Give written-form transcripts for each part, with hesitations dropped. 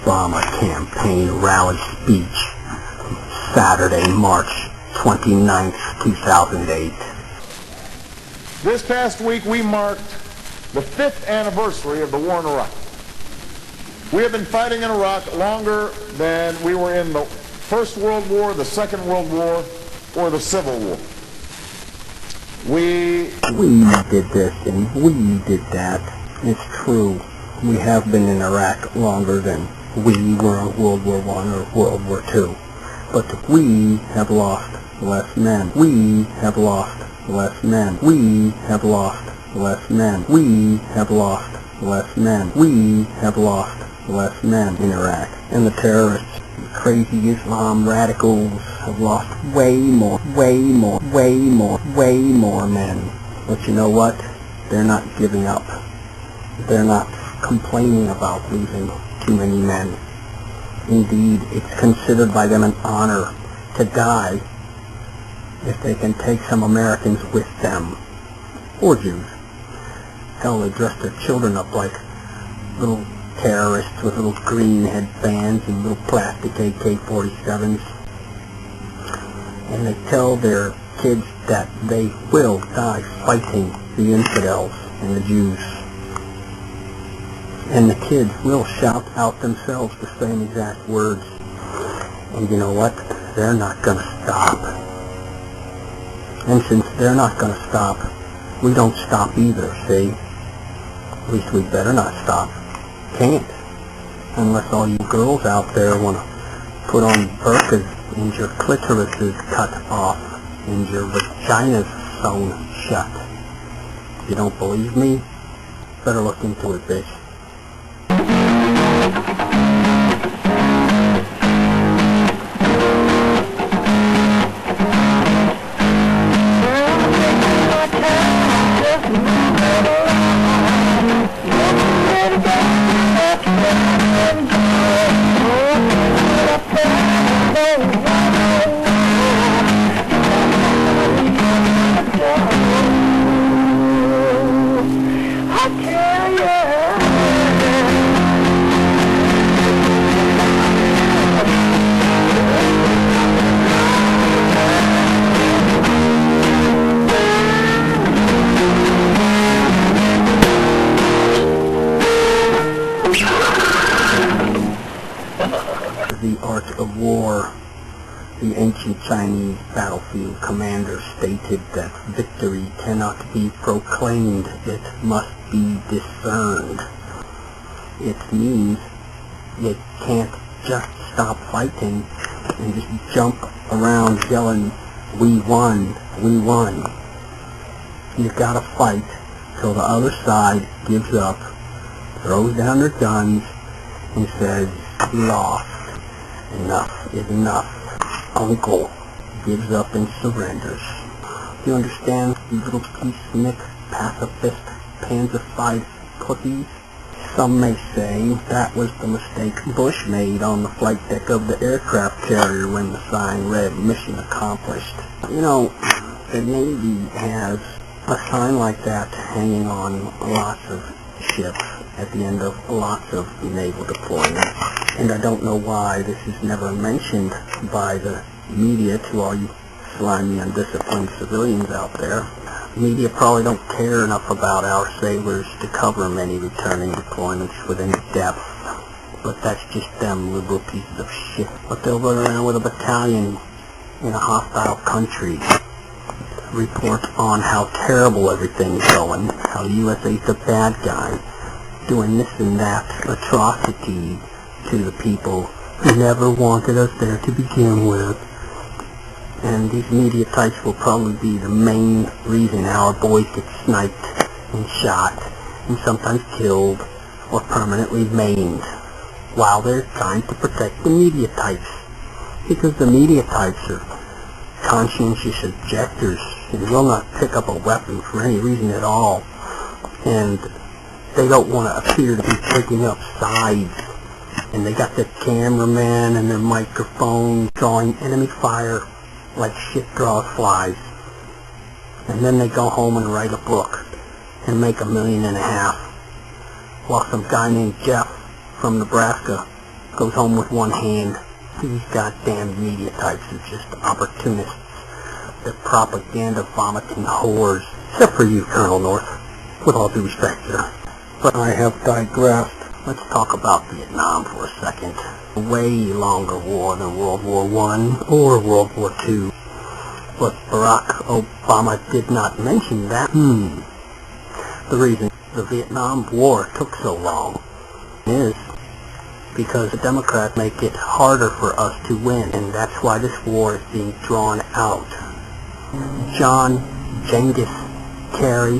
Obama campaign rally speech, Saturday, March 29th, 2008. This past week we marked the 5th anniversary of the war in Iraq. We have been fighting in Iraq longer than we were in the First World War, the Second World War, or the Civil War. We did this and we did that. It's true. We have been in Iraq longer than we were in World War I or World War II. But we have lost less men. We have lost less men. We have lost less men. We have lost less men. We have lost less men in Iraq. And the terrorists, the crazy Islam radicals have lost way more men. But you know what? They're not giving up. They're not complaining about losing too many men. Indeed, it's considered by them an honor to die if they can take some Americans with them, or Jews. Hell, they dress their children up like little terrorists with little green headbands and little plastic AK-47s. And they tell their kids that they will die fighting the infidels and the Jews. And the kids will shout out themselves the same exact words. And you know what? They're not going to stop. And since they're not going to stop, we don't stop either, see? At least we better not stop. Can't. Unless all you girls out there want to put on burqas and your clitoris is cut off and your vagina's sewn shut. If you don't believe me, better look into it, bitch. The art of war, the ancient Chinese battlefield commander stated that victory cannot be proclaimed, it must be discerned. It means you can't just stop fighting and just jump around yelling, "We won, we won." You gotta fight till the other side gives up, throws down their guns, and says, "Lost. Enough is enough." Uncle gives up and surrenders. Do you understand, you little peacenik, pacifist, pansified pussies? Some may say that was the mistake Bush made on the flight deck of the aircraft carrier when the sign read, "Mission accomplished." You know, the Navy has a sign like that hanging on lots of ships at the end of lots of naval deployments. And I don't know why this is never mentioned by the media to all you slimy, undisciplined civilians out there. Media probably don't care enough about our sailors to cover many returning deployments with any depth. But that's just them liberal pieces of shit. But they'll run around with a battalion in a hostile country, report on how terrible everything's going, how the USA's the bad guy, doing this and that atrocity to the people who never wanted us there to begin with. And these media types will probably be the main reason our boys get sniped and shot and sometimes killed or permanently maimed while they're trying to protect the media types. Because the media types are conscientious objectors and will not pick up a weapon for any reason at all. And they don't want to appear to be taking up sides. And they got their cameraman and their microphone drawing enemy fire like shit draws flies. And then they go home and write a book and make $1.5 million, while some guy named Jeff from Nebraska goes home with one hand. These goddamn media types are just opportunists. They're propaganda vomiting whores. Except for you, Colonel North. With all due respect, sir. But I have digressed. Let's talk about Vietnam for a second. A way longer war than World War I or World War II. But Barack Obama did not mention that. The reason the Vietnam War took so long is because the Democrats make it harder for us to win, and that's why this war is being drawn out. John Genghis Kerry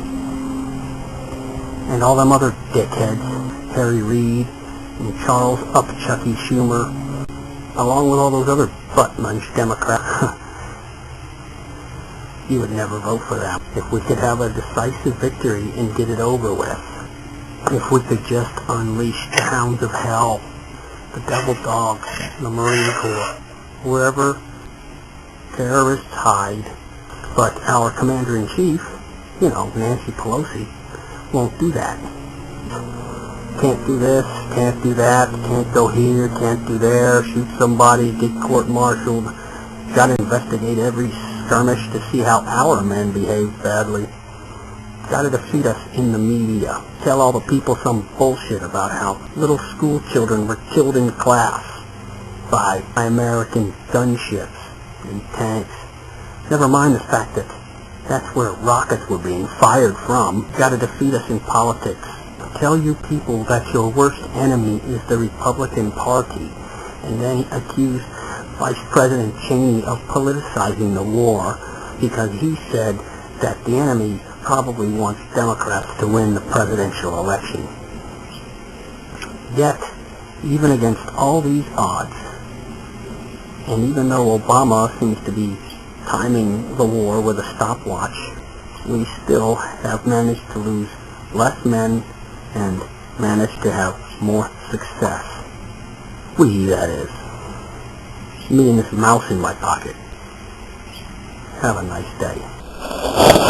and all them other dickheads, Harry Reid and Charles Upchucky Schumer, along with all those other butt-munch Democrats, you would never vote for them. If we could have a decisive victory and get it over with, if we could just unleash the hounds of hell, the devil dogs, the Marine Corps, wherever terrorists hide. But our Commander-in-Chief, Nancy Pelosi, won't do that. Can't do this, can't do that, can't go here, can't do there, shoot somebody, get court-martialed. Gotta investigate every skirmish to see how our men behave badly. Gotta defeat us in the media. Tell all the people some bullshit about how little school children were killed in class by American gunships and tanks. Never mind the fact that that's where rockets were being fired from. Gotta defeat us in politics. Tell you people that your worst enemy is the Republican Party, and then accuse Vice President Cheney of politicizing the war because he said that the enemy probably wants Democrats to win the presidential election. Yet, even against all these odds, and even though Obama seems to be timing the war with a stopwatch, we still have managed to lose less men and managed to have more success. We, that is. Me and this mouse in my pocket. Have a nice day.